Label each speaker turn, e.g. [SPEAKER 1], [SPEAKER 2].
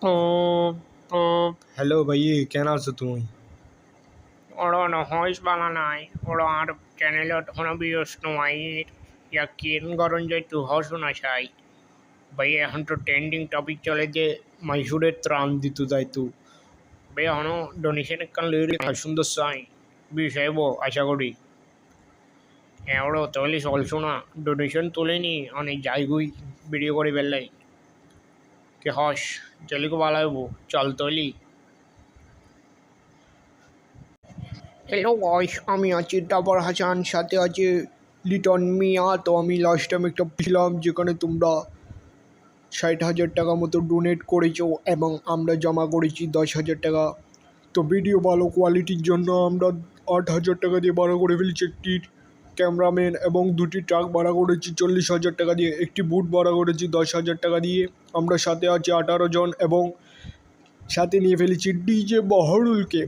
[SPEAKER 1] তো তো
[SPEAKER 2] হ্যালো ভাই, কেন আছো তুমি?
[SPEAKER 1] ওরা নহয় বানানাই ওরা আর চ্যানেলত কোনো ভিউজ নয় ইয়াকিন গরম যে তু হসুনা চাই ভাই এখন তো ট্রেন্ডিং টপিক চলে যে মাইসুরের ত্রাণ দিত যাইতু ভাই এখনো ডোনেশন একখান লিরি সুন্দর চাই বিষয়ব আশা করি ওরা তৈলি চলছো না ডোনেশন তুলেনি অনেক যাইগুই ভিডিও করে বেললাই কে হস চলিকে বালাইব চল তৈলি। হ্যালো গাইস, আমি আছি ডাবর হাসান, সাথে আছে লিটন মিয়া। তো আমি লাস্ট টাইম একটা ছিলাম যেখানে তোমরা 60,000 টাকা মতো ডোনেট করেছো এবং আমরা জমা করেছি 10,000 টাকা। তো ভিডিও ভালো কোয়ালিটির জন্য আমরা 8,000 টাকা দিয়ে ভাড়া করে ফেলেছি একটি ক্যামেরাম্যান এবং দুটি ট্রাক ভাড়া করেছি 40,000 টাকা দিয়ে, একটি বুট ভাড়া করেছি 10,000 টাকা দিয়ে। আমরা সাথে আছি 18 জন এবং সাথে নিয়ে ফেলেছি ডিজে বহরুলকে।